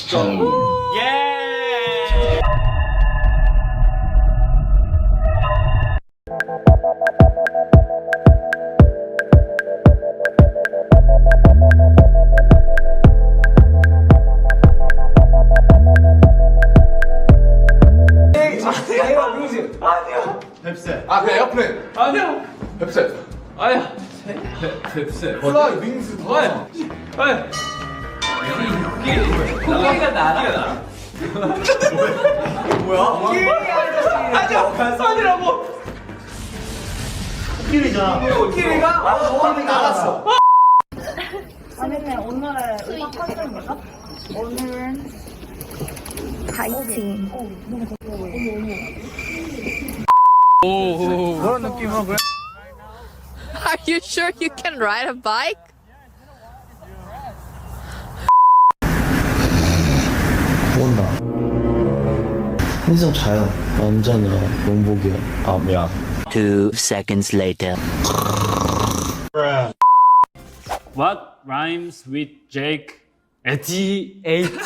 go. 예. 뱁새. 아, 그 에어플레인. 아니요. 뱁새. 아니야. 뱁새. 플라이 윙스 다. 아니. 코끼리가 날아. 뭐야? 아니라고. 코끼리가 알았어. 아니면 오늘의 음악 컨셉입니까? 오늘은 파이팅. 그런 느낌은 그래. Are you sure you can ride a bike? 온다. 인성 자요. 남자는 용복이야. 아 미안. 2 seconds later. What rhymes with Jake? 에티 에이티.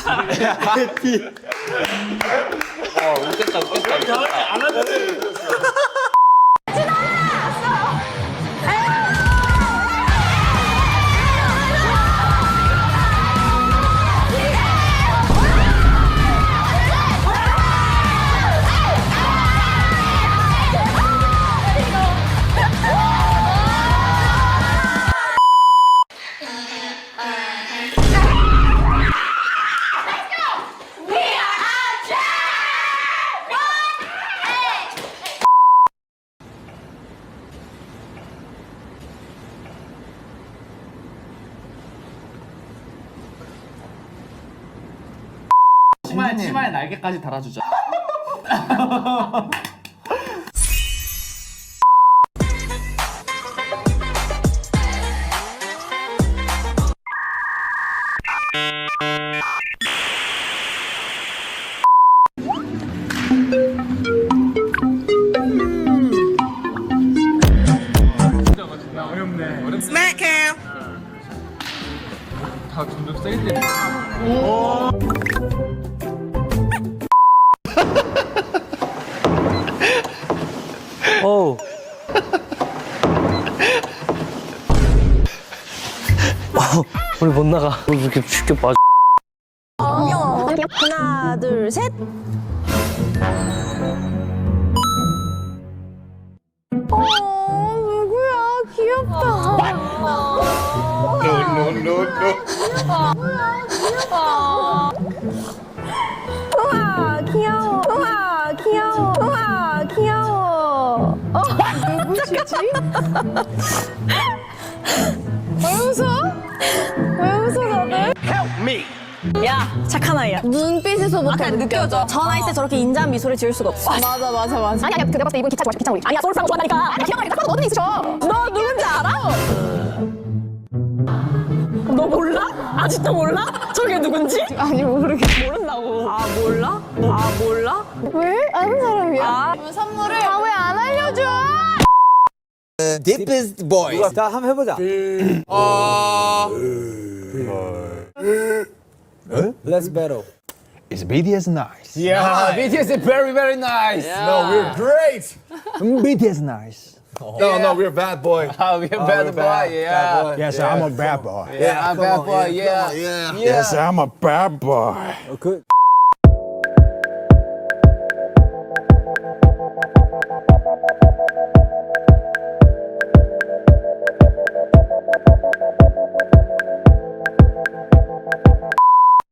치마에 날개까지 달아주자. 다 점점 세게 때리네. 오. 우리 못 나가. 왜 이렇게 쉽게 빠져? 하나, 둘, 셋. 누구야? 귀엽다. 우와, 귀여워. 우와, 귀여워. 우와, 귀여워. 누구시지? 왜 웃어? 왜 웃어, 다들? 야, 착한 아이야. 눈빛에서부터 느껴져. 전화할 때 저렇게 인자한 미소를 지을 수가 없어. 맞아. 아니야, 내가 봤을 때 이분 기차 좋아해, 기차 우리. 아니야, 소울상을 좋아한다니까. 아니야, 기억나게 딱 봐도 뭐든 있으셔. 너 누군지 알아? 너 몰라? 아직도 몰라? 저게 누군지? 아니, 모르겠어. 모른다고. 아, 몰라? 아, 몰라? 왜? 아는 사람이야? 그럼 선물을. 아, 왜 안 알려줘? Deepest boys. 자, 한번 해보자. Let's battle. Is BTS nice? Yeah, BTS is very, very nice. No, we're great. BTS nice. No, we're bad boy. we're bad boy. Yeah. Yes, I'm a bad boy. Yeah, I'm bad boy. Yeah. Yes, I'm a bad boy. 그